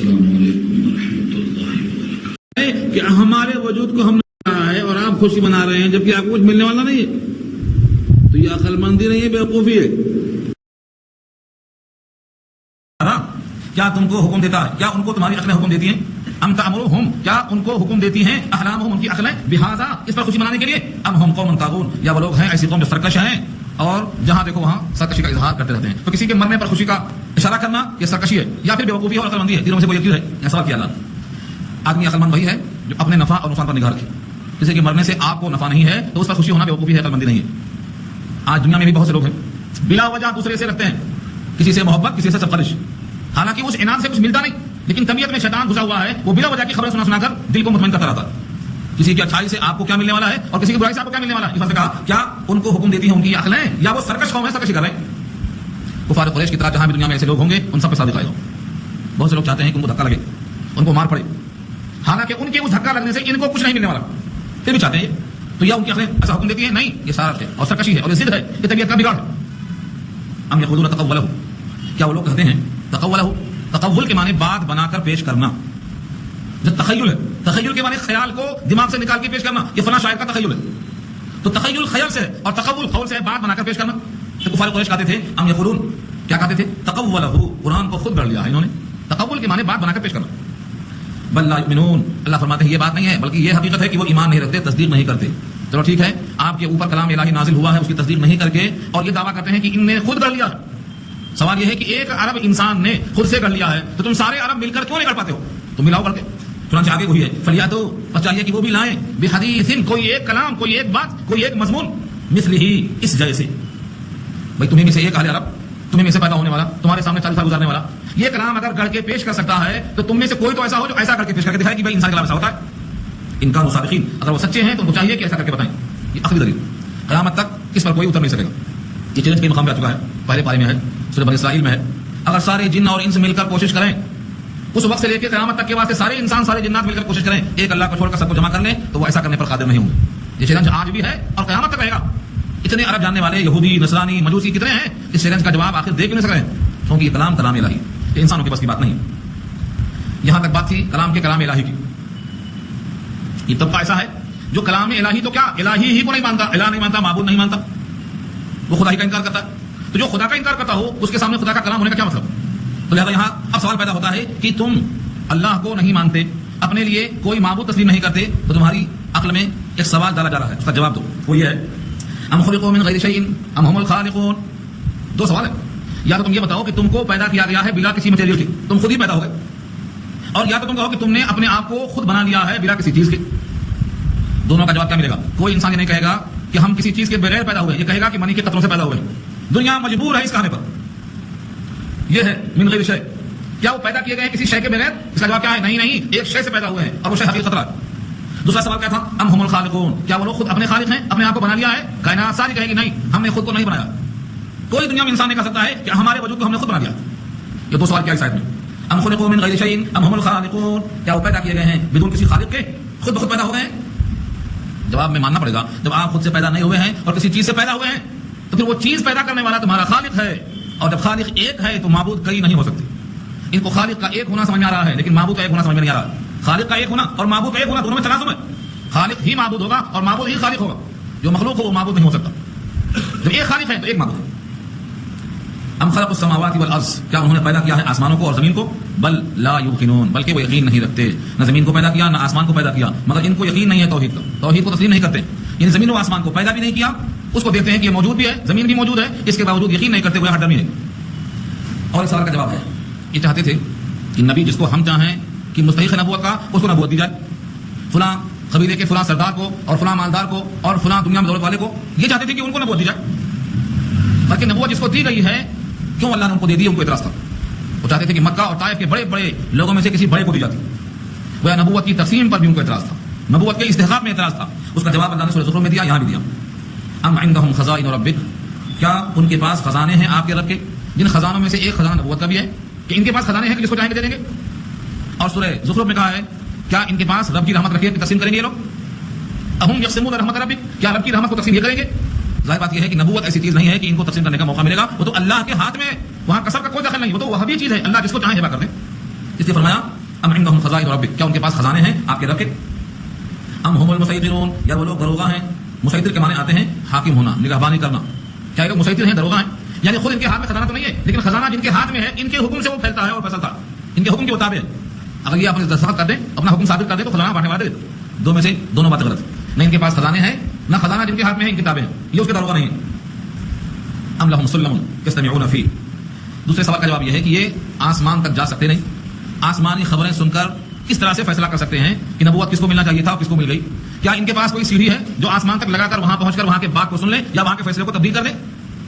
السلام علیکم ورحمۃ اللہ وبرکاتہ. کہ ہمارے وجود کو ہم نے رہا ہے اور آپ خوشی منا رہے ہیں جبکہ آپ کو کچھ ملنے والا نہیں ہے، تو یہ عقل مندی نہیں ہے، بیوقوفی ہے. کیا تم کو حکم دیتا ہے؟ کیا ان کو تمہاری عقلیں حکم دیتی ہیں؟ ام تأمرهم، کیا ان کو حکم دیتی ہیں احلامهم، ان کی عقلیں، بہذا، اس پر خوشی منانے کے لیے، ام ہم قوم طاغون، یا وہ لوگ ہیں ایسی قوم جو سرکش ہیں اور جہاں دیکھو وہاں سرکشی کا اظہار کرتے رہتے ہیں. تو کسی کے مرنے پر خوشی کا اشارہ کرنا یہ سرکشی ہے یا پھر بیوقوفی اور عقل مندی ہے؟ دنوں میں سے کوئی ایک چیز ہے. یہ سوال کیا اللہ. آدمی عقل مند وہی ہے جو اپنے نفع اور نقصان پر نگاہ رکھے. کسی کے مرنے سے آپ کو نفع نہیں ہے تو اس پر خوشی ہونا بیوقوفی ہے، عقل مندی نہیں ہے. آج دنیا میں بھی بہت سے لوگ ہیں بلا وجہ دوسرے سے رکھتے ہیں، کسی سے محبت، کسی سے سرکش، حالانکہ اس عناد سے کچھ ملتا نہیں، لیکن طبیعت میں شیطان گھسا ہوا ہے، وہ بلا وجہ کی خبریں سنا کر دل کو مطمئن کرتا رہتا ہے. کسی کی اچھائی سے آپ کو کیا ملنے والا ہے اور کسی کی برائی سے آپ کو کیا ملنے والا ہے. اس نے کہا کیا ان کو حکم دیتی ہیں ان کی عقلیں یا وہ سرکش قوم ہے، سرکشی کر رہے ہیں. کفار قریش کی طرح جہاں بھی دنیا میں ایسے لوگ ہوں گے ان سب پہ صادق آئے ہو. بہت سے لوگ چاہتے ہیں کہ ان کو دھکا لگے، ان کو مار پڑے، حالانکہ ان کے اس دھکا لگنے سے ان کو کچھ نہیں ملنے والا، پھر بھی چاہتے ہیں. تو یا ان کی عقلیں ایسا حکم دیتی ہیں؟ نہیں، یہ سارا ہے اور سرکشی ہے اور یہ ضد ہے، یہ طبیعت کا بگاڑ ہے. ام یقولون تقولہ، کیا وہ لوگ کہتے ہیں تقولہ؟ تقول کے معنی بات بنا کر پیش کرنا. جو تخیل ہے، تخیل کے معنی خیال کو دماغ سے نکال کے پیش کرنا، یہ فلاں شاعر کا تخیل ہے. تو تخیل خیال سے ہے اور تقول قول سے ہے، بات بنا کر پیش کرنا. تو کفار قریش کہتے تھے ام یقولون، کیا کہتے تھے؟ تقولہ، قرآن کو خود گڑھ لیا ہے انہوں نے. تقول کے معنی بات بنا کر پیش کرنا. بل لا یؤمنون، اللہ فرماتے ہیں یہ بات نہیں ہے بلکہ یہ حقیقت ہے کہ وہ ایمان نہیں رکھتے، تصدیق نہیں کرتے. چلو ٹھیک ہے، آپ کے اوپر کلام الہی نازل ہوا ہے، اس کی تصدیق نہیں کر کے اور یہ دعویٰ کرتے ہیں کہ ان نے خود گڑھ لیا ہے. سوال یہ ہے کہ ایک عرب انسان نے خود سے گڑھ لیا ہے تو تم سارے عرب مل کر کیوں نہیں گڑھ پاتے ہو؟ تم ملاؤ کرتے. چنانچہ آگے وہی ہے، فلیاتو، بس چاہیے کہ وہ بھی لائیں، بحدیث، کوئی ایک کلام، کوئی ایک بات، کوئی ایک مضمون، مثلہ، اس جیسے. بھائی تمہیں میں سے ایک اہل عرب، تمہیں میں سے پیدا ہونے والا، تمہارے سامنے 40 سال گزارنے والا، یہ کلام اگر گڑھ کے پیش کر سکتا ہے تو تم میں سے کوئی تو ایسا ہو جو ایسا کر کے پیش کر کے دکھائے کہ بھائی انسان کلام ایسا ہوتا ہے. ان کا مصادقین، اگر وہ سچے ہیں تو ان کو چاہیے کہ ایسا کر کے بتائیں. یہ عقلی دلیل، قیامت تک اس پر کوئی اتر نہیں سکے گا. یہ چیلنج کے مقام پہ آ چکا ہے، پہلے پارے میں ہے، سورہ بنی اسرائیل میں ہے. اگر سارے جن اور انس مل کر کوشش کریں، اس وقت سے لے کے قیامت تک کے واسطے سارے انسان، سارے جنات مل کر کوشش کریں ایک اللہ کو چھوڑ کر سب کو جمع کر لیں، تو وہ ایسا کرنے پر قادر نہیں ہوں گے. یہ چیلنج آج بھی ہے اور قیامت تک رہے گا. اتنے عرب جاننے والے یہودی، نصرانی، مجوسی کتنے ہیں، اس چیلنج کا جواب آخر دے کیوں نہیں سک رہے ہیں؟ کیونکہ یہ کلام الہی، یہ انسانوں کے بس کی بات نہیں. یہاں تک بات تھی کلام الہی کی. یہ طبقہ ایسا ہے جو کلام الہی تو کیا الہی ہی کو نہیں مانتا، الہ نہیں مانتا، معبود نہیں مانتا، وہ خدا ہی کا انکار کرتا ہے. تو جو خدا کا انکار کرتا ہو اس کے سامنے خدا کا کلام ہونے کا کیا مطلب؟ تو لہٰذا یہاں اب سوال پیدا ہوتا ہے کہ تم اللہ کو نہیں مانتے، اپنے لیے کوئی معبود تسلیم نہیں کرتے، تو تمہاری عقل میں ایک سوال ڈالا جا رہا ہے، اس کا جواب دو. وہ یہ ہے ام خلقوا من غیر شیء ام هم الخالقون. دو سوال ہے. یا تو تم یہ بتاؤ کہ تم کو پیدا کیا گیا ہے بلا کسی مٹیریل کے، تم خود ہی پیدا ہو گئے، اور یا تو تم کہو کہ تم نے اپنے آپ کو خود بنا لیا ہے بلا کسی چیز کے. دونوں کا جواب کیا ملے گا؟ کوئی انسان یہ نہیں کہے گا کہ ہم کسی چیز کے بغیر پیدا ہوئے، یہ کہے گا کہ منی کے قطروں سے پیدا ہوئے. دنیا مجبور ہے اس کہنے پر. یہ ہے من غیر شیء، کیا وہ پیدا کیے گئے کسی شے کے بغیر؟ اس کا جواب کیا ہے؟ نہیں، ایک شے سے پیدا ہوئے ہیں اور وہ شے حقیقی خطرہ. دوسرا سوال کیا تھا؟ ام هم الخالقون، کیا وہ لوگ خود اپنے خالق ہیں، اپنے آپ کو بنا لیا ہے؟ کائنات ساری کہے گی نہیں، ہم نے خود کو نہیں بنایا. کوئی دنیا میں انسان نہیں کہہ سکتا ہے کہ ہمارے وجود کو ہم نے خود بنا لیا. یہ دو سوال کیا اس آیت میں؟ ام خلقوا من غیر شیء ام هم الخالقون، کیا وہ پیدا کیے گئے ہیں بدون کسی خالق کے، خود بخود پیدا ہو گئے ہیں؟ جواب میں ماننا پڑے گا جب آپ خود سے پیدا نہیں ہوئے ہیں اور کسی چیز سے پیدا ہوئے ہیں تو پھر وہ چیز پیدا کرنے والا تمہارا خالق ہے. اور جب خالق ایک ہے تو معبود کئی نہیں ہو سکتے. ان کو خالق کا ایک ہونا سمجھ میں آ رہا ہے لیکن معبود کا ایک ہونا سمجھ میں نہیں آ رہا. خالق کا ایک ہونا اور معبود کا ایک ہونا دونوں میں تناظر ہے. خالق ہی معبود ہوگا اور معبود ہی خالق ہوگا. جو مخلوق ہو وہ معبود نہیں ہو سکتا. جب ایک خالق ہے تو ایک معبود ہے. ام خلق السماوات والارض، کیا انہوں نے پیدا کیا ہے آسمانوں کو اور زمین کو؟ بل لا یوقنون، بلکہ وہ یقین نہیں رکھتے. نہ زمین کو پیدا کیا نہ آسمان کو پیدا کیا، مگر ان کو یقین نہیں ہے توحید کا، توحید کو تسلیم نہیں کرتے. ان زمین و آسمان کو پیدا بھی نہیں کیا، اس کو دیکھتے ہیں کہ یہ موجود بھی ہے، زمین بھی موجود ہے، اس کے باوجود یقین نہیں کرتے ہوئے ہر ڈمی ہے. اور اس سوال کا جواب ہے، یہ چاہتے تھے کہ نبی جس کو ہم چاہیں کہ مستحق نبوت کا اس کو نبوت دی جائے، فلاں قبیلے کے فلاں سردار کو اور فلاں مالدار کو اور فلاں دنیا میں دولت والے کو، یہ چاہتے تھے کہ ان کو نبوت دی جائے. بلکہ نبوت جس کو دی گئی ہے کیوں اللہ نے ان کو دے دی، ان کو اعتراض تھا. وہ چاہتے تھے کہ مکہ اور طائف کے بڑے بڑے لوگوں میں سے کسی بڑے کو دی جاتی. وہ نبوت کی تقسیم پر بھی ان کو اعتراض تھا، نبوت کے استحقاق میں اعتراض تھا. اس کا جواب اللہ نے سورہ زخرف میں دیا، یہاں بھی دیا. ام عندهم خزائن ربک، کیا ان کے پاس خزانے ہیں آپ کے رب کے، جن خزانوں میں سے ایک خزانہ نبوت کا بھی ہے کہ ان کے پاس خزانے ہیں کہ جس کو چاہیں گے دے دیں گے. اور سورہ زخرف میں کہا ہے کیا ان کے پاس رب کی رحمت رکھے تقسیم کریں گے یہ لوگ؟ اہم یقسمون رحمت ربک، کیا رب کی رحمت کو تقسیم یہ کریں گے؟ ظاہر بات یہ ہے کہ نبوت ایسی چیز نہیں ہے کہ ان کو تقسیم کرنے کا موقع ملے گا. وہ تو اللہ کے ہاتھ میں، وہاں کسب کا کوئی دخل نہیں، وہ تو وہابی چیز ہے، اللہ جس کو چاہے ہبا کر دیں. اس لیے فرمایا ام عندهم خزائن ربک، کیا ان کے پاس خزانے ہیں آپ کے رب کے؟ ام هم المسیطرون، یا وہ لوگ دروغہ ہیں. مسیطر کے معنی آتے ہیں حاکم ہونا، نگہبانی کرنا. کیا یہ مسیطر ہیں، دروغہ ہیں؟ یعنی خود ان کے ہاتھ میں خزانہ تو نہیں ہے، لیکن خزانہ جن کے ہاتھ میں ہے ان کے حکم سے وہ پھیلتا ہے اور پھسلتا ہے، ان کے حکم کے مطابق. اگر یہ اپنے دستخط کر دیں، اپنا حکم ثابت کر دیں تو خزانہ بانٹنے والے دو میں سے دونوں باتیں غلط. نہ ان کے پاس خزانے ہیں، نہ خزانہ جن کے ہاتھ میں ہے ان کتابیں ہیں، یہ اس کے دروغہ نہیں ہے. ام لهم سلم یستمعون فیہ. دوسرے سوال کا جواب یہ ہے کہ یہ آسمان تک جا سکتے نہیں، آسمانی خبریں سن کر کس طرح سے فیصلہ کر سکتے ہیں کہ نبوت کس کو ملنا چاہیے تھا اور کس کو مل گئی؟ کیا ان کے پاس کوئی سیڑھی ہے جو آسمان تک لگا کر وہاں پہنچ کر وہاں کے بات کو سن لیں یا وہاں کے فیصلے کو تبدیل کر دیں؟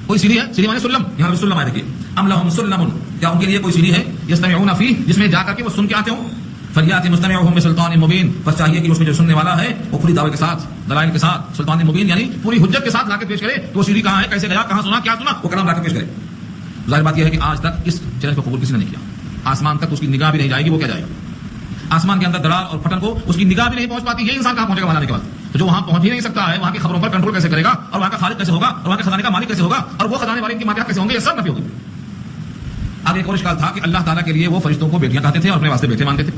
کوئی سیڑھی ہے؟ سیڑھی مانے سلم، یہاں پہ سلم آئے دیکھیے. ام لهم سلم، کیا ان کے لیے کوئی سیڑھی ہے یستمعون فیہ جس میں جا کر کے وہ سن کے آتے ہوں؟ فلیات مستمعهم بسلطان مبین، بس چاہیے کہ اس میں جو سننے والا ہے وہ پوری دعوے کے ساتھ، دلائل کے ساتھ، سلطان مبین یعنی پوری حجت کے ساتھ لا کے پیش کرے کہ وہ سیڑھی کہاں ہے، کیسے گیا، کہاں سنا، کیا سنا، وہ کلام لا کے پیش کرے. ظاہر بات یہ ہے کہ آج تک اس چیلنج کو قبول کسی نے نہیں کیا. آسمان تک اس کی نگاہ بھی نہیں جائے گی، وہ کیا جائے گا؟ آسمان کے اندر دڑال اور پھٹن کو اس کی نگاہ بھی نہیں پہنچ پاتی. یہ انسان کہاں پہنچے گا وہاں آنے کے بعد؟ تو جو وہاں پہنچ ہی نہیں سکتا ہے، وہاں کی خبروں پر کنٹرول کیسے کرے گا، اور وہاں کا خالق کیسے ہوگا، اور وہاں کے خزانے کا مالک کیسے ہوگا، اور وہ خزانے والے ان کی ماتحت کیسے ہوں گے؟ یہ سب نفی ہوگی. اب ایک اور اشکال تھا کہ اللہ تعالیٰ کے لیے وہ فرشتوں کو بیٹیاں کہتے تھے اور اپنے واسطے بیٹے مانتے تھے.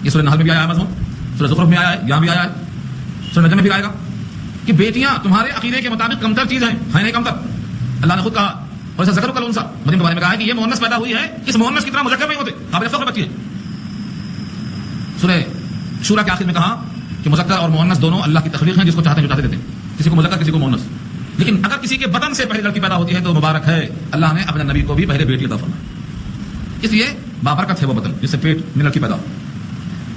یہ سورہ نحل میں بھی آیا ہے، مضمون سورہ زخرف میں آیا ہے، یہاں بھی آیا ہے، سورہ نجم میں بھی آئے گا کہ بیٹیاں تمہارے عقیدے کے مطابق کمتر چیز ہیں، ہے نہیں کمتر. اللہ نے خود کہا، اور ایسا ذکر الانثى مریم کے بارے میں کہا ہے کہ یہ مؤنث پیدا ہوئی ہے، اس مؤنث کی طرح مذکر نہیں ہوتے، قابل فخر بچی ہے. سورہ شورى کے آخر میں کہا کہ مذکر اور مؤنث دونوں اللہ کی تخلیق ہیں، جس کو چاہتے ہیں جو چاہتے دیتے ہیں، کسی کو مذکر کسی کو مؤنث. لیکن اگر کسی کے بدن سے پہلے لڑکی پیدا ہوتی ہے تو مبارک ہے، اللہ نے اپنے نبی کو بھی پہلے بیٹی عطا فرمائی، اس لیے بابرکت ہے وہ بدن جس سے پیٹ میں لڑکی پیدا ہو.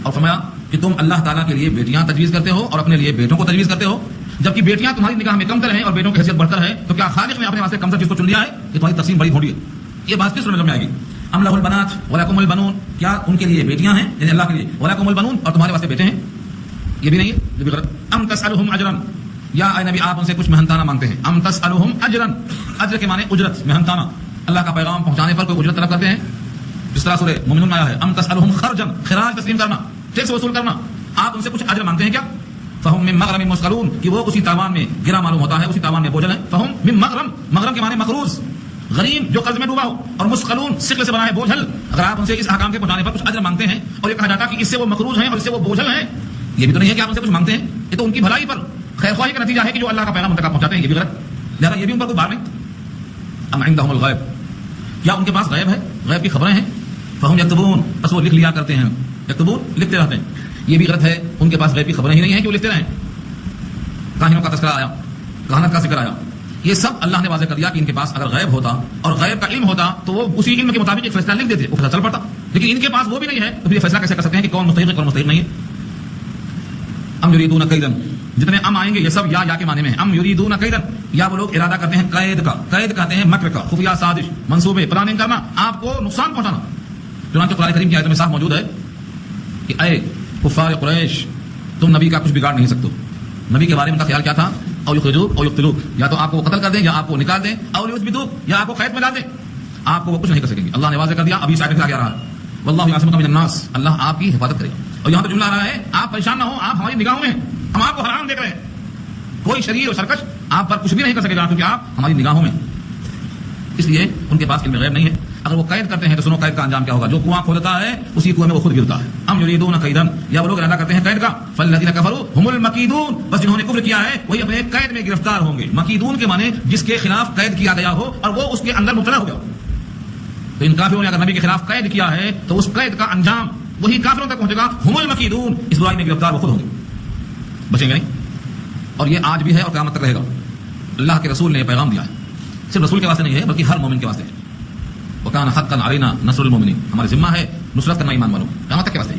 اور فرمایا کہ تم اللہ تعالیٰ کے لیے بیٹیاں تجویز کرتے ہو اور اپنے لیے بیٹوں کو تجویز کرتے ہو، جبکہ بیٹیاں تمہاری نگاہ میں کمتر ہیں اور بیٹوں کی حیثیت بڑھتر ہے. تو کیا خالق نے اپنے واسطے کمتر چیز کو چن لیا ہے؟ یہ تمہاری تقسیم بڑی بھونڈی ہے. یہ بات کس سورہ میں آئے گی؟ ام لہ البنات ولکم البنون، کیا ان کے لیے بیٹیاں ہیں یعنی اللہ کے لیے، ولکم البنون اور تمہارے واسطے بیٹے ہیں؟ یہ بھی نہیں ہے، یہ بھی غلط. ام تسألہم اجرا، یا اے نبی آپ ان سے کچھ محنتانہ مانگتے ہیں. ام تسألہم اجرا، اجر کے معنی اجرت، محنتانہ، اللہ کا پیغام پہنچانے پر کوئی اجرت طلب کرتے ہیں. جس طرح سورہ مومنون میں آیا ہے ام تسألہم خرجا، خراج تسلیم کرنا، ٹیکس وصول کرنا، آپ ان سے کچھ اجر مانگتے ہیں کیا؟ فہم من مغرم مثقلون، کہ وہ اسی تاوان میں گرا معلوم ہوتا ہے، اسی تاوان میں بوجھل ہے. فہم من مغرم، مغرم کے معنی مقروض، غریم جو قرض میں ڈوبا ہو، اور مثقلون ثقل سے بنا ہے بوجھل. اگر آپ ان سے اس احکام کے پہنچانے پر کچھ اجر مانگتے ہیں اور یہ کہا جاتا کہ اس سے وہ مقروض ہیں اور اس سے وہ بوجھل ہیں، یہ بھی تو نہیں ہے کہ آپ ان سے کچھ مانگتے ہیں، یہ تو ان کی بھلائی پر خیر خواہی کا نتیجہ ہے کہ جو اللہ کا پیغام ان تک پہنچاتے ہیں، یہ بھی غلط. لہٰذا یہ بھی ان پر کوئی بار نہیں. ام عندهم الغیب، کیا ان کے پاس غیب ہے، غیب کی خبریں ہیں؟ فہم یکتبون، بس وہ لکھ لیا کرتے ہیں، یکتبون لکھتے رہتے ہیں. یہ بھی غلط ہے، ان کے پاس غیب کی خبریں ہی نہیں ہیں کہ وہ لکھتے رہیں. کاہنوں کا تذکرہ آیا، کہانت کا ذکر آیا، یہ سب اللہ نے واضح کر دیا کہ ان کے پاس اگر غیب ہوتا اور غیب کا علم ہوتا تو وہ اسی علم کے مطابق ایک فیصلہ لکھ دیتے، وہ فیصلہ چل پڑتا. لیکن ان کے پاس وہ بھی نہیں ہے، تو پھر یہ فیصلہ کیسے کر سکتے ہیں کہ کون مستحق ہے کون مستحق نہیں ہے؟ ام یریدون کیدا، جتنے ام آئیں گے یہ سب یا کے معنی میں ہیں. ام یریدون کیدا، یا وہ لوگ ارادہ کرتے ہیں قید کا، قید کہتے ہیں مکر کا، خفیہ سازش، منصوبے، پلاننگ کرنا، آپ کو نقصان پہنچانا. چنانچہ قرآن کریم کی آیت میں صاف موجود ہے کہ اے کفار قریش، تم نبی کا کچھ بگاڑ نہیں سکتے. نبی کے بارے میں ان کا خیال کیا تھا؟ او یخرجوک او یقتلوک، یا تو آپ کو قتل کر دیں یا آپ کو نکال دیں، او یثبتوک یا آپ کو قید میں ڈال دیں، آپ کو وہ کچھ نہیں کر سکیں گے. اللہ نے واضح کر دیا. ابھی سائڈ میں آ رہا ہے واللہ یعصمک من الناس، اللہ آپ کی حفاظت کرے گا. اور یہاں تو جملہ آ رہا ہے آپ پریشان نہ ہو، آپ ہماری نگاہوں میں ہیں، ہم آپ کو حرام دیکھ رہے ہیں، کوئی شریر اور سرکش آپ پر کچھ بھی نہیں کر سکے گا کیونکہ آپ ہماری نگاہوں میں. اس لیے ان کے پاس علم غیب نہیں ہے. اگر وہ قید کرتے ہیں تو سنو قید کا انجام کیا ہوگا؟ جو کنواں کھودتا ہے اسی کنویں میں وہ خود گرتا ہے. ام یریدون کیدا، یا وہ لوگ ارادہ کرتے ہیں قید کا. فالذین کفروا هم المکیدون، بس جنہوں نے کفر کیا ہے وہی اپنے قید میں گرفتار ہوں گے. مکیدون کے معنی جس کے خلاف قید کیا گیا ہو اور وہ اس کے اندر مبتلا ہو گیا. تو ان کافروں نے اگر نبی کے خلاف قید کیا ہے تو اس قید کا انجام وہی کافروں تک پہنچے گا. هم المکیدون، اس برائی میں گرفتار وہ خود ہوں گے، بچیں گے نہیں. اور یہ آج بھی ہے اور قیامت تک رہے گا. اللہ کے رسول نے یہ پیغام دیا ہے، صرف رسول کے واسطے نہیں ہے بلکہ ہر مومن کے واسطے ہے. وَكَانَ حَقًّا عَلَيْنَا نَصْرُ الْمُؤْمِنِينَ، ہماری ذمہ ہے نصرت کرنا ایمان والوں قیامت تک کے واسطے.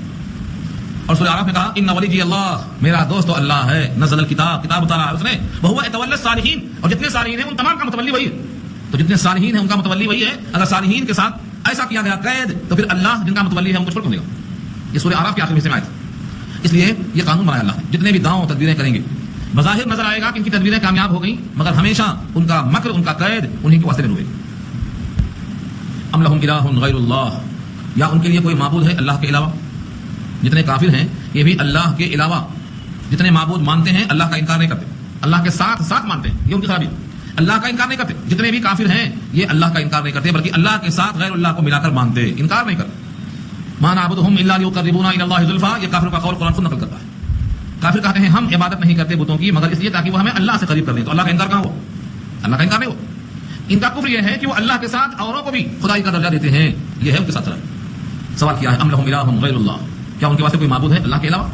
اور سورہ اعراف میں کہا ان ولیجی اللہ، میرا دوست تو اللہ ہے. نزل الکتاب، کتاب اتارا ہے اس نے. وهو يتولى الصالحین، اور جتنے صالحین ہیں ان تمام کا متولی وہی ہے. تو جتنے صالحین ہیں ان کا متولی وہی ہے. اگر صالحین کے ساتھ ایسا کیا گیا قید تو پھر اللہ جن کا متولی ہے ان کو چھوڑ دے گا. یہ سورہ اعراف کے آخری حصے میں آئے تھے. اس لیے یہ قانون بنایا اللہ نے. جتنے بھی دعووں تدبیریں کریں گے بظاہر نظر آئے گا کہ ان کی تدبیریں کامیاب ہو گئیں، مگر ہمیشہ ان کا مکر، ان کا قید انہی کے واسطے میں ہوئے. ام لہم الہ غیر اللہ، یا ان کے لیے کوئی معبود ہے اللہ کے علاوہ. جتنے کافر ہیں یہ بھی اللہ کے علاوہ جتنے معبود مانتے ہیں اللہ کا انکار نہیں کرتے، اللہ کے ساتھ ساتھ مانتے ہیں. یہ ان کی خرابی، اللہ کا انکار نہیں کرتے. جتنے بھی کافر ہیں یہ اللہ کا انکار نہیں کرتے بلکہ اللہ کے ساتھ غیر اللہ کو ملا کر مانتے، انکار نہیں کرتے. ما نعبدهم الا ليقربونا الى الله زلفى، یہ کافروں کا قول قرآن خود نقل کرتا ہے. کافر کہتے ہیں ہم عبادت نہیں کرتے بتوں کی مگر اس لیے تاکہ وہ ہمیں اللہ سے قریب کر دیں. تو اللہ کا انکار کہاں ہوا؟ اللہ کا انکار نہیں ہوا. ان کا کفر یہ ہے کہ وہ اللہ کے ساتھ اوروں کو بھی خدائی کا درجہ دیتے ہیں. یہ ہے ان کے ساتھ سوال کیا ہے ام لهم الہ غیر اللہ، کیا ان کے واسطے کوئی معبود ہے اللہ کے علاوہ؟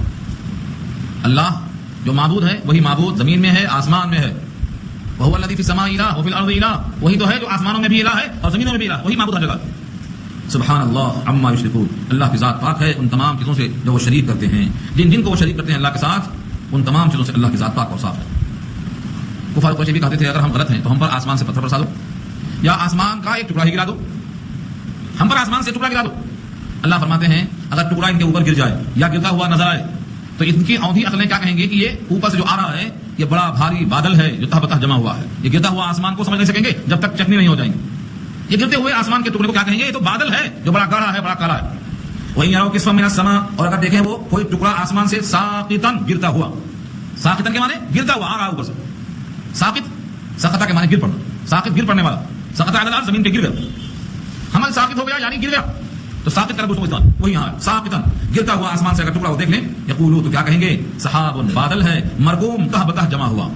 اللہ جو معبود ہے وہی معبود زمین میں ہے آسمان میں ہے. وهو الذی فی السماء الہ وفی الارض الہ، وہی تو ہے جو آسمانوں میں بھی الہ ہے اور زمینوں میں بھی الہ، وہی معبود ہر جگہ. سبحان اللہ عما یشرکون، اللہ کی ذات پاک ہے ان تمام چیزوں سے جو وہ شریک کرتے ہیں. جن کو وہ شریک کرتے ہیں اللہ کے ساتھ، ان تمام چیزوں سے اللہ کی ذات پاک اور صاف ہے. کفار قریش بھی کہتے تھے اگر ہم غلط ہیں تو ہم پر آسمان سے پتھر برسا دو یا آسمان کا ایک ٹکڑا ہی گرا دو، ہم پر آسمان سے ٹکڑا گرا دو. اللہ فرماتے ہیں اگر ٹکڑا ان کے اوپر گر جائے یا گرتا ہوا نظر آئے تو ان کی اوندھی عقلیں کیا کہیں گے کہ یہ اوپر سے جو آ رہا ہے یہ بڑا بھاری بادل ہے جو تہ بتہ جمع ہوا ہے. یہ گرتا ہوا آسمان کو سمجھ نہیں سکیں گے جب تک چٹنی نہیں ہو جائیں گے. یہ گرتے ہوئے آسمان کے ٹکڑے کو کیا کہیں گے؟ یہ تو بادل ہے جو بڑا گاڑھا ہے، بڑا کالا ہے. وہی یارو قسم من السماء، اور اگر دیکھیں وہ کوئی ٹکڑا آسمان سے ساقطن گرتا ہوا، ساقطن کے معنی گرتا ہوا آ رہا اوپر سے. ساقط سقطہ کے معنی گر پڑنا، ساقط گر پڑنے والا، سقطہ علی الارض زمین پہ گر گیا، حمل ساقط ہو گیا یعنی گر گیا. تو ساقط کا لفظ استعمال وہی یہاں ساقطن گرتا ہوا آسمان سے اگر ٹکڑا وہ دیکھ لیں یقولو تو کیا کہیں گے؟ سحاب بادل ہے مرقوم تہ بتہ جمع ہوا.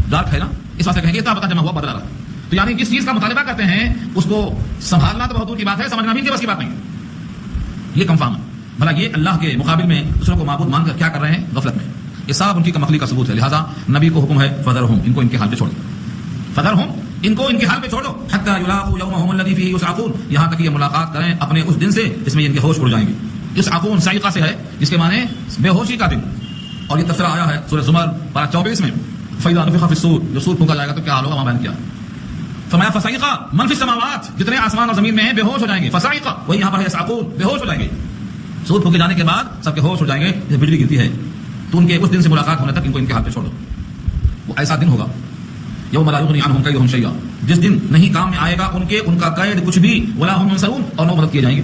ڈارک ہے نا اس واسطے کہیں گے تہ بتہ جمع ہوا بادل آ رہا. تو یعنی جس چیز کا مطالبہ کرتے ہیں اس کو سنبھالنا تو بہت دور کی بات ہے، سمجھنا بھی ان کے بس کی بات نہیں. یہ کم فہم ہے. بھلا یہ اللہ کے مقابل میں دوسروں کو معبود مان کر کیا کر رہے ہیں؟ غفلت میں. یہ سب ان کی کمقلی کا ثبوت ہے. لہٰذا نبی کو حکم ہے فذرہم، ان کو ان کے حال پہ چھوڑ دو. فذرہم، ان کو ان کے حال پہ چھوڑ دو. حتی یلاقوا یومہم الذی فیہ یصعقون، یہاں تک یہ ملاقات کریں اپنے اس دن سے جس میں ان کے ہوش اڑ جائیں گے. یصعقون صعقہ سے ہے جس کے معنی بے ہوشی کا دن. اور یہ تفسیر آیا ہے سورہ زمر پارہ 24 میں فإذا نفخ فی الصور، جو صور پھونکا جائے گا تو کیا حال ہوگا وہاں بیان کیا. فرمایا فصعق من فی السماوات، جتنے آسمان اور زمین میں ہیں بے ہوش ہو جائیں گے. فصعق وہی یہاں پر ہے یصعقون، بے ہوش ہو جائیں گے. صور پھونکے جانے کے بعد سب کے ہوش ہو جائیں گے جیسے بجلی گرتی ہے. تو ان کے اس دن سے ملاقات ہونے تک ان کو ان کے حال پہ چھوڑ دو. وہ ایسا دن ہوگا یوم لا یغنی عنہم کیدہم شیئا، جس دن نہیں کام میں آئے گا ان کا قید کچھ بھی، ولا هم ينصرون، اور نہ مدد کیے جائیں گے.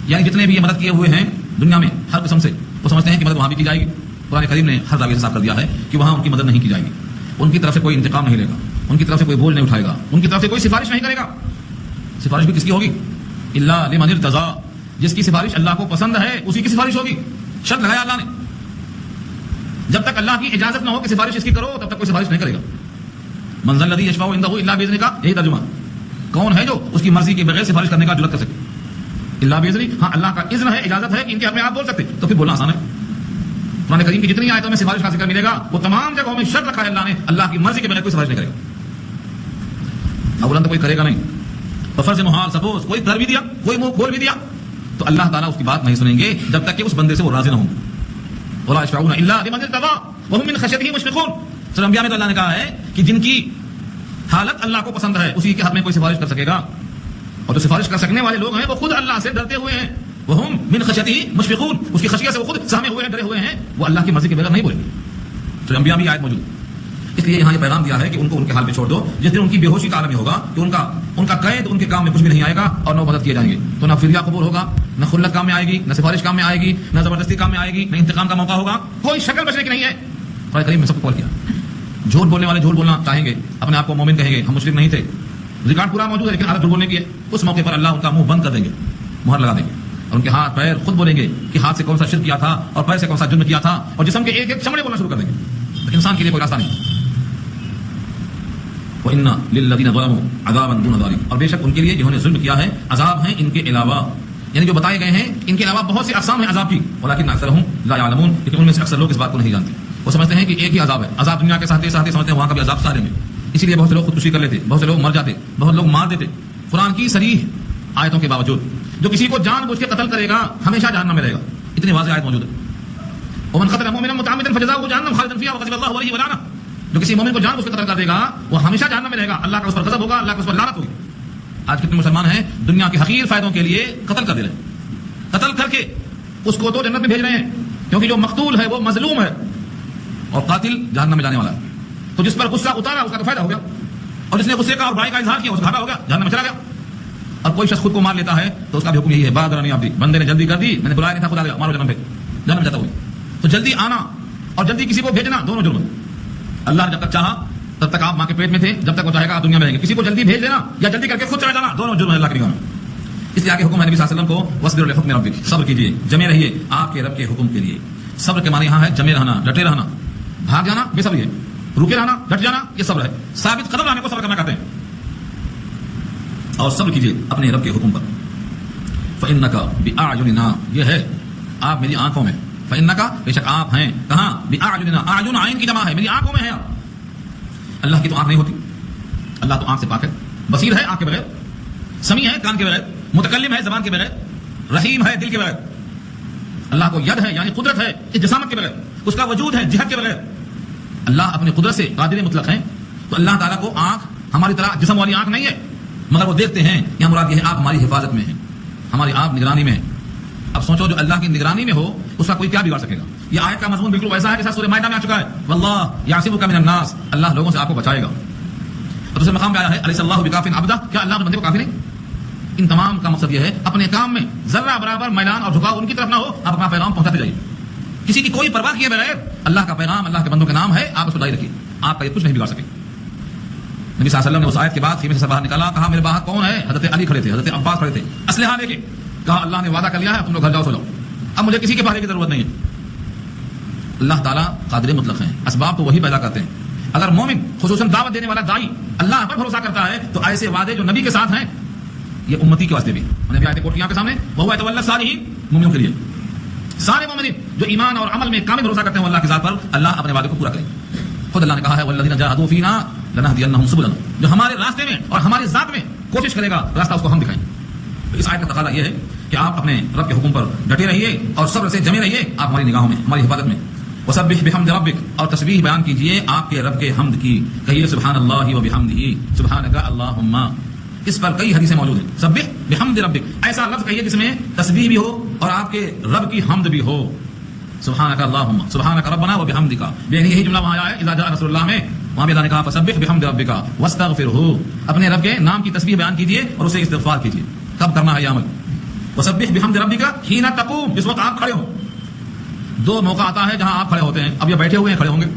یعنی جتنے بھی یہ مدد کیے ہوئے ہیں دنیا میں ہر قسم سے، وہ سمجھتے ہیں کہ مدد وہاں بھی کی جائے گی. قرآن کریم نے ہر زاویے سے صاف کر دیا ہے کہ وہاں ان کی مدد نہیں کی جائے گی. ان کی طرف سے کوئی انتقام نہیں لے گا، ان کی طرف سے کوئی بول نہیں اٹھائے گا، ان کی طرف سے کوئی سفارش نہیں کرے گا. سفارش بھی کس کی ہوگی؟ الا لمن ارتضى، جس کی سفارش اللہ کو پسند ہے اسی کی سفارش ہوگی. شرط لگایا اللہ نے، جب تک اللہ کی اجازت نہ ہو کہ سفارش اس کی کرو تب تک کوئی سفارش نہیں کرے گا. من ذا الذی یشفع عنده الا باذنہ کا یہی ترجمہ. کون ہے جو اس کی مرضی کے بغیر سفارش کرنے کا جرأت کر سکے؟ الا باذنہ، ہاں اللہ کا اذن ہے، اجازت ہے کہ ان کے حق میں آپ بول سکتے، تو پھر بولنا آسان ہے. قرآن کریم کی جتنی آیتوں میں سفارش کا ذکر ملے گا وہ تمام جگہوں میں شرط رکھا ہے اللہ نے، اللہ کی مرضی کے بغیر کوئی سفارش نہیں کرے گا. اولا تو کوئی کرے گا نہیں. بفرض محال سپوز کوئی کر بھی دیا، کوئی منہ کھول بھی دیا، تو اللہ تعالیٰ اس کی بات نہیں سنیں گے جب تک کہ اس بندے سے وہ راضی نہ ہوں. ولا یشفعون الا لمن ارتضى وهم من خشیتہ مشفقون. سورہ انبیاء میں تو اللہ نے کہا ہے کہ جن کی حالت اللہ کو پسند ہے اسی کے حق میں کوئی سفارش کر سکے گا، اور جو سفارش کر سکنے والے لوگ ہیں وہ خود اللہ سے ڈرتے ہوئے ہیں. وهم من خشیتہ مشفقون، اس کی خشیت سے وہ خود سہمے ہوئے ہیں، ڈرے ہوئے ہیں، وہ اللہ کی مرضی کے بغیر نہیں بولیں گے. سورہ انبیاء میں آیت موجود ہے. اس لیے یہاں یہ پیغام دیا ہے کہ ان کو ان کے حال پہ چھوڑ دو. جس دن ان کی بے ہوشی کا عالم یہ ہوگا کہ ان کا قید ان کے کام میں کچھ بھی نہیں آئے گا اور نہ مدد کیے جائیں گے. تو نہ فدیہ قبول ہوگا، نہ خلت کام میں آئے گی، نہ سفارش کام میں آئے گی، نہ زبردستی کام میں آئے گی، نہ انتقام کا موقع ہوگا. کوئی شکل بچنے کی نہیں ہے. قرآن کریم میں سب کو کال کیا. جھوٹ بولنے والے جھوٹ بولنا چاہیں گے، اپنے آپ کو مومن کہیں گے، ہم مشرک نہیں تھے، ریکارڈ پورا موجود ہے، لیکن حالت جھوٹ بولنے کی ہے. اس موقع پر اللہ ان کا منہ بند کر دیں گے، مہر لگا دیں گے، اور ان کے ہاتھ پیر خود بولیں گے کہ ہاتھ سے کون سا شرک کیا تھا اور پیر سے کون سا جرم کیا تھا، اور جسم کے ایک ایک چمڑے بولنا شروع کر دیں گے. انسان کے لیے کوئی راستہ نہیں. وَإِنَّ لِلَّذِينَ ظَلَمُوا عَذَابًا دُونَ ذَلِكَ، اور بے شک ان کے لیے جنہوں نے ظلم کیا ہے عذاب ہیں ان کے علاوہ، یعنی جو بتائے گئے ہیں ان کے علاوہ بہت سی اقسام ہیں عذاب کی. وَلَكِنَّ أَكْثَرَهُمْ لَا يَعْلَمُونَ، لیکن ان میں سے اکثر لوگ اس بات کو نہیں جانتے. وہ سمجھتے ہیں کہ ایک ہی عذاب ہے. عذاب دنیا کے ساتھ سمجھتے ہیں وہاں کا بھی عذاب سارے میں. اسی لیے بہت سے لوگ خودکشی کر لیتے، بہت سے لوگ مر جاتے، بہت لوگ مار دیتے. قرآن کی صریح آیتوں کے باوجود جو کسی کو جان بوجھ کے قتل کرے گا ہمیشہ جہنم میں رہے گا. اتنی واضح آیت موجود ہے. وَمَنْ قَتَلَ مُؤْمِنًا مُتَعَمِّدًا فَجَزَاؤُهُ جَهَنَّمُ خَالِدًا فِيهَا وَغَضِبَ اللَّهُ عَلَيْهِ وَلَعَنَهُ. جو کسی مومن کو جان بوجھ کے قتل کر دے گا وہ ہمیشہ جہنم میں رہے گا، اللہ کا اس پر غضب ہوگا، اللہ کا اس پر لعنت ہوگی. آج کتنے مسلمان ہیں دنیا کے حقیر فائدوں کے لیے قتل کر دے رہے ہیں، قتل کر کے اس کو تو جنت میں بھیج رہے ہیں، کیونکہ جو مقتول ہے وہ مظلوم ہے اور قاتل جہنم میں جانے والا ہے. تو جس پر غصہ اتارا اس کا تو فائدہ ہو گیا، اور جس نے غصے کا اور برائی کا اظہار کیا اس کا گھاٹا ہو گیا، جہنم میں چلا گیا. اور کوئی شخص خود کو مار لیتا ہے تو اس کا بھی حکم یہی ہے، بادرانی عبدی، بندے نے جلدی کر دی، میں نے بلایا نہیں تھا، خدا مارو جنم پہ، جنم جاتا ہوئی. تو جلدی آنا اور جلدی کسی کو بھیجنا دونوں جرم. اللہ نے جب تک چاہا تب تک آپ ماں کے پیٹ میں تھے، جب تک وہ چاہے گا آپ دنیا میں رہیں گے. کسی کو جلدی بھیج دینا یا جلدی کر کے خود چلا جانا دونوں جرم ہے اللہ کے نگاہ میں. اس لیے آگے حکم ہے نبی صلی اللہ علیہ وسلم کو وصبر لحکم ربک، صبر کیجیے، جمے رہیے آپ کے رب کے حکم کے لیے۔ صبر کے معنی یہاں ہے جمے رہنا، ڈٹے رہنا، بھاگ جانا بے صبری ہے، رکے رہنا، ڈٹ جانا یہ صبر ہے، ثابت قدم رہنے کو صبر کرنا کہتے ہیں۔ اور صبر کیجیے اپنے رب کے حکم پر۔ فإنک بأعیننا، یہ ہے آپ میری آنکھوں میں، فإنک بے شک آپ ہیں کہاں، بأعیننا، اعین عین کی جمع ہے، میری آنکھوں میں ہے آپ۔ اللہ کی تو آنکھ نہیں ہوتی، اللہ تو آنکھ سے پاک ہے، بصیر ہے آنکھ کے بغیر، سمیع ہے کان کے بغیر، متکلم ہے زبان کے بغیر، رحیم ہے دل کے بغیر۔ اللہ کو ید ہے یعنی قدرت ہے اس جسامت کے بغیر، اس کا وجود ہے جہت کے بغیر۔ اللہ اپنی قدرت سے قادر مطلق ہیں، تو اللہ تعالیٰ کو آنکھ ہماری طرح جسم والی آنکھ نہیں ہے، مگر وہ دیکھتے ہیں۔ یہاں مراد یہ ہے آپ ہماری حفاظت میں ہیں، ہماری آپ نگرانی میں ہیں۔ اب سوچو جو اللہ کی نگرانی میں ہو اس کا کوئی کیا بگاڑ سکے گا؟ یہ آیت کا مضمون بالکل ویسا ہے جیسا سورہ مائدہ میں آ چکا ہے، واللہ یعصمک من الناس، اللہ لوگوں سے آپ کو بچائے گا۔ اور دوسرے مقام پہ آیا ہے الیس اللہ بکاف عبدہ، کیا اللہ اپنے بندے کو کافی نہیں؟ ان تمام کا مقصد یہ ہے اپنے کام میں ذرہ برابر میلان اور جھکاؤ ان کی طرف نہ ہو، آپ اپنا پیغام پہنچاتے جائیے، کسی کی کوئی پرواہ کیے بغیر اللہ کا پیغام اللہ کے بندوں کے نام ہے، آپ اس کو جاری رکھیے، آپ کا یہ کچھ نہیں بگاڑ سکے۔ نبی صلی اللہ علیہ وسلم نے اس آیت کے بعد خیمے سے باہر نکالا، کہا میرے باہر کون ہے؟ حضرت علی کھڑے تھے، حضرت عباس کھڑے تھے اسلحہ لے کے، کہا اللہ نے وعدہ کر لیا ہے تم لوگ گھر جاؤ سو جاؤ، اب مجھے کسی کے پہرے کی ضرورت نہیں ہے۔ اللہ تعالیٰ قادر مطلق ہیں، اسباب تو وہی پیدا کرتے ہیں۔ اگر مومن خصوصاً دعوت دینے والا داعی اللہ پر بھروسہ کرتا ہے تو ایسے وعدے جو نبی کے ساتھ ہیں یہ امتی کے واسطے بھی، انہیں بھی آیت کوٹ کیا آپ کے سامنے، وہو یتولی الصالحین، مومنوں کے لیے، سارے مومنین جو ایمان اور عمل میں کامل بھروسہ کرتے ہیں اللہ کی ذات پر، اللہ اپنے وعدے کو پورا کرے۔ خود اللہ نے کہا ہے والذین جاہدوا فینا لنہدینہم سبلنا، جو ہمارے راستے میں اور ہماری ذات میں کوشش کرے گا راستہ اس کو ہم دکھائیں گے۔ اس آیت کا تقاضا یہ ہے کہ آپ اپنے رب کے حکم پر ڈٹے رہیے اور صبر سے جمے رہیے، آپ ہماری نگاہوں میں، ہماری حفاظت میں۔ وسبح بحمد ربک، اور تسبیح بیان کیجئے آپ کے رب کے حمد کی، کہیے سبحان اللہ و بحمدہ، سبحانک اللہم۔ اس پر کئی حدیثیں موجود ہیں، سبح بحمد ربک، ایسا لفظ کہیے جس میں تسبیح بھی ہو اور آپ کے رب کی حمد بھی ہو، سبحانک اللہم، سبحانک ربنا و بحمدک۔ یہی جملہ وہاں آیا ہے اذا جاء نصر اللہ میں، وہاں بھی اللہ نے کہا فسبح بحمد ربک واستغفرہ، اپنے رب کے نام کی تسبیح بیان کیجئے اور اسے استغفار کیجئے۔ کب کرنا ہے یہ عمل؟ وسبح بحمد ربک حین تقوم، جس وقت آپ کھڑے ہوں۔ دو موقع آتا ہے جہاں آپ کھڑے ہوتے ہیں، اب یہ بیٹھے ہوئے ہیں کھڑے ہوں گے،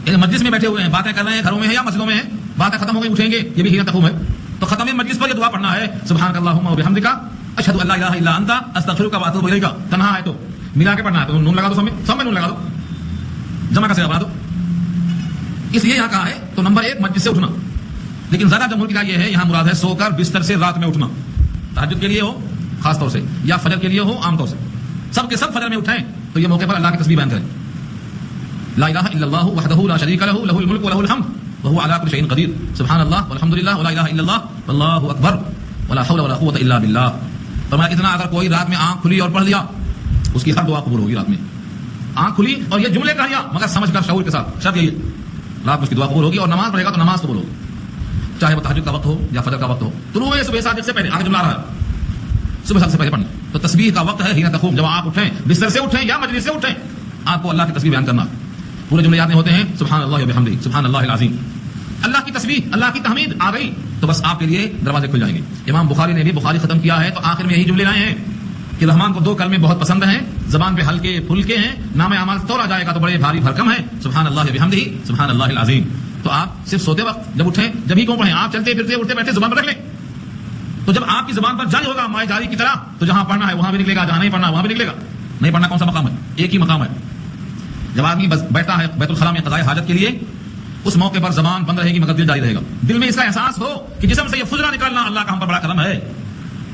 یعنی مجلس میں بیٹھے ہوئے ہیں، باتیں کر رہے ہیں، گھروں میں ہیں یا مسجدوں میں ہیں، باتیں ختم ہو گئی اٹھیں گے، یہ بھی حین تقوم ہے۔ تو ختم مجلس پر یہ دعا پڑھنا ہے سبحانک اللہم و بحمدک اشہد ان لا الہ الا انت استغفرک و اتوب الیک۔ تنہا ہے تو ملا کے پڑھنا ہے، تو نون لگا دو، سب میں نون لگا دو، جمع کا صیغہ بنا دو۔ اس لیے یہاں کہا ہے تو نمبر ایک مسجد سے اٹھنا، لیکن زیادہ جمہور کی رائے یہ ہے یہاں مراد ہے سو کر بستر سے رات میں اٹھنا، تہجد کے لیے ہو خاص طور سے یا فجر کے لیے ہو عام طور سے، سب کے سب فجر میں اٹھیں تو یہ موقع پر اللہ کی تسبیح بیان کریں، لا الہ الا اللہ وحدہ لا شریک لہ لہ الملک ولہ الحمد وهو على كل شيء قدير سبحان الله والحمد لله ولا اله الا الله والله اکبر ولا حول ولا قوة الا بالله۔ فرمایا اتنا اگر کوئی رات میں آنکھ کھلی اور پڑھ لیا اس کی ہر دعا قبول ہوگی۔ رات میں آنکھ کھلی اور یہ جملے کہہ لیا مگر سمجھ کر شعور کے ساتھ، شرط یہی رات میں اس کی دعا قبول ہوگی، اور نماز پڑھے گا تو نماز قبول ہوگی، چاہے وہ تہجد کا وقت ہو یا فجر کا وقت ہو، طلوع صبح صادق سے پہلے، آگے جملہ آ رہا ہے صبح صادق سے پہلے پڑھنا۔ تو تسبیح کا وقت ہے حین تقوم، جب آپ اٹھیں بستر سے اٹھیں یا مجلس سے اٹھیں آپ کو اللہ کی تسبیح بیان کرنا۔ پورے جملے یاد نہیں ہوتے ہیں سبحان اللہ و بحمدہ سبحان اللہ العظیم، اللہ کی تسبیح اللہ کی تحمید آ گئی تو بس آپ کے لیے دروازے کھل جائیں گے۔ امام بخاری نے بھی بخاری ختم کیا ہے تو آخر میں یہی جملے لائے ہیں کہ رحمان کو دو کلمے بہت پسند ہیں، زبان پہ ہلکے پھلکے ہیں، نام اعمال توڑا جائے گا تو بڑے بھاری بھرکم ہے، سبحان اللہ و بحمدہ سبحان اللہ العظیم۔ تو آپ صرف سوتے وقت جب اٹھیں جب ہی کیوں پڑھیں، آپ چلتے پھرتے اٹھتے بیٹھتے زبان پر رکھ لیں، تو جب آپ کی زبان پر جاری ہوگا مائے جاری کی طرح تو جہاں پڑھنا ہے وہاں بھی نکلے گا، جہاں نہیں پڑھنا وہاں بھی نکلے گا۔ نہیں پڑھنا کون سا مقام ہے؟ ایک ہی مقام ہے، جب آدمی بیٹھا ہے بیت الخلاء میں قضائے حاجت کے لیے، اس موقع پر زبان بند رہے گی مگر دل جاری رہے گا، دل میں اس کا احساس ہو کہ جسم سے یہ فضلہ نکالنا اللہ کا ہم پر بڑا کرم ہے،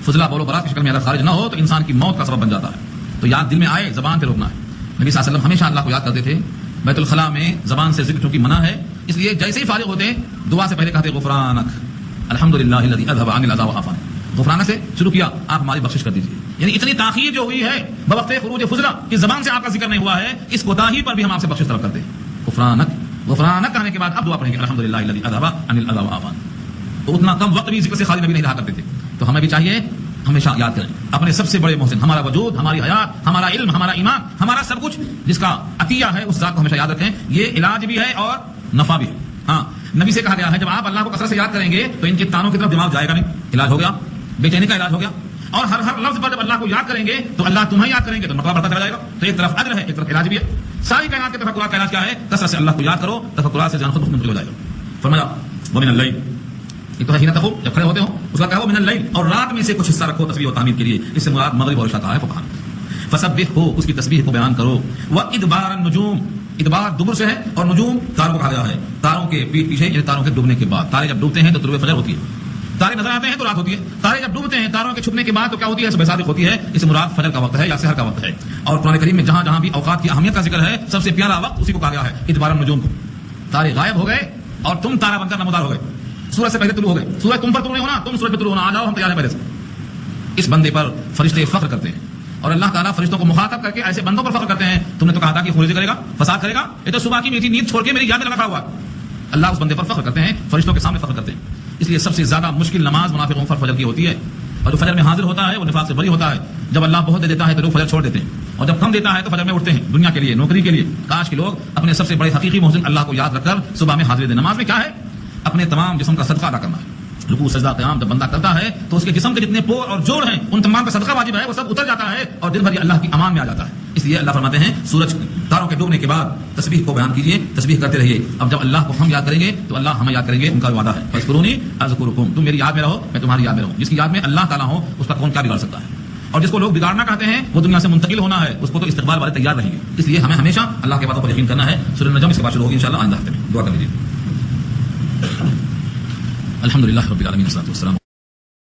فضلہ بولو برات کی شکل میں اگر خارج نہ ہو تو انسان کی موت کا سبب بن جاتا ہے، تو یاد دل میں آئے زبان پہ روکنا ہے۔ نبی صلی اللہ علیہ وسلم ہمیشہ اللہ کو یاد کرتے تھے، بیت الخلاء میں زبان سے ذکر چونکہ منع ہے اس لیے جیسے ہی فارغ ہوتے دعا سے پہلے کہتے غفرانک الحمدللہ الذی اذهب عنی الاذى وعافانی، غفرانک سے شروع کیا آپ ہماری بخشش کر دیجیے، یعنی اتنی تاخیر جو ہوئی ہے بوقت خروج فضلہ کہ زبان سے آپ کا ذکر نہیں ہوا ہے، اس کوتاہی پر بھی ہم آپ سے بخشش طلب کرتے ہیں۔ غفرانک کہنے کے بعد اب دعا پڑھیں گے الحمدللہ الذی اذهب عنی الاذى وعافانی، تو اتنا کم وقت بھی ذکر سے خالی نبی نہیں رہا کرتے تھے، تو ہمیں بھی چاہیے ہمیشہ یاد کریں اپنے سب سے بڑے محسن، ہمارا وجود، ہماری حیات، ہمارا علم، ہمارا ایمان، ہمارا سب کچھ جس کا عطیہ ہے اس ذات کو ہمیشہ یاد رکھیں، یہ علاج بھی ہے اور نفع بھی ہے۔ ہاں نبی سے کہا گیا ہے جب آپ اللہ کو کثرت سے یاد کریں گے تو ان کے تانوں کی طرف دماغ جائے گا نہیں، علاج ہو گیا، بے چینی کا علاج ہو گیا، اور ہر لفظ پر جب اللہ کو یاد کریں گے تو اللہ تمہیں یاد کریں گے تو مرتبہ بڑھتا چلا جائے گا، تو ایک طرف اجر ہے ایک طرف علاج بھی ہے۔ ساری کائنات کے تفکرات کا علاج کیا ہے؟ کثرت سے اللہ کو یاد کرو، تفکرات سے جان خود مطمئن ہو جائے گا۔ فرمایا ومن اللیل ایک تو ہے حین تقوم، جب کھڑے ہوتے ہو، اس کا کہا وہ من اللیل، اور رات میں سے کچھ حصہ رکھو تسبیح و تحمید کے لیے، اس سے مراد مغرب اور عشاء کا ہے فقہاء نے۔ فسبح، اس کی تسبیح کو بیان کرو، وادبار النجوم، ادبار دبر سے ہے، اور نجوم تاروں کو کہا گیا ہے، تاروں کے پیٹ پیچھے، یعنی تاروں کے ڈوبنے کے بعد۔ تارے جب ڈوبتے ہیں تو طلوع فجر ہوتی ہے، تارے نظر آتے ہیں تو رات ہوتی ہے، تارے جب ڈوبتے ہیں تاروں کے چھپنے کے بعد تو کیا ہوتی ہے؟ صبح صادق ہوتی ہے، اس سے مراد فجر کا وقت ہے یا سحر کا وقت ہے۔ اور قرآن کریم میں جہاں جہاں بھی اوقات کی اہمیت کا ذکر ہے، سب سے پیارا وقت اسی کو کہا گیا ہے، ادبار النجوم کو۔ تارے غائب ہو گئے اور تم تارا بن کر نمودار ہو گئے، سورج سے پہلے طلوع ہو گئے، سورج تم پر طلوع ہونا، تم سورج پہ طلوع ہونا، آ جاؤ ہم تیار ہیں پہلے سے۔ اس بندے پر فرشتے فخر کرتے ہیں، اور اللہ تعالیٰ فرشتوں کو مخاطب کر کے ایسے بندوں پر فخر کرتے ہیں، تم نے تو کہا تھا کہ خروجی کرے گا، فساد کرے گا، یہ تو صبح کی میٹھی نیند چھوڑ کے میری یاد میں رکھا ہوا۔ اللہ اس بندے پر فخر کرتے ہیں، فرشتوں کے سامنے فخر کرتے ہیں۔ اس لیے سب سے زیادہ مشکل نماز منافقوں پر فجر کی ہوتی ہے، اور جو فجر میں حاضر ہوتا ہے وہ نفاق سے بری ہوتا ہے۔ جب اللہ بہت دے دیتا ہے تو لوگ فجر چھوڑ دیتے ہیں، اور جب کم دیتا ہے تو فجر میں اٹھتے ہیں دنیا کے لیے، نوکری کے لیے۔ کاش کہ لوگ اپنے سب سے بڑے حقیقی محسن اللہ کو یاد رکھ کر صبح میں حاضری دیں۔ نماز میں کیا ہے؟ اپنے تمام جسم کا صدقہ ادا کرنا ہے۔ رکوع سجدہ قیام جب بندہ کرتا ہے تو اس کے جسم کے جتنے پور اور جوڑ ہیں ان تمام پہ صدقہ واجب ہے، وہ سب اتر جاتا ہے اور دن بھر یہ اللہ کی امان میں آ جاتا ہے۔ اس لیے اللہ فرماتے ہیں سورج تاروں کے ڈوبنے کے بعد تسبیح کو بیان کیجیے، تسبیح کرتے رہیے۔ اب جب اللہ کو ہم یاد کریں گے تو اللہ ہمیں یاد کریں گے، ان کا وعدہ ہے، فاذکرونی اذکرکم، تم میری یاد میں رہو میں تمہاری یاد میں رہوں۔ جس کی یاد میں اللہ تعالیٰ ہو اس کا کون کیا بگاڑ سکتا ہے؟ اور جس کو لوگ بگاڑنا کہتے ہیں وہ دنیا سے منتقل ہونا ہے، اس کو تو استقبال والے تیار رہیں گے۔ اس لیے ہمیں ہمیشہ اللہ کے وعدوں پر یقین کرنا ہے۔ سورۃ النجم اس کے بعد شروع ہوگی انشاءاللہ آئندہ ہفتے میں، دعا کر لیجیے۔ الحمدللہ رب العالمین، والصلاۃ والسلام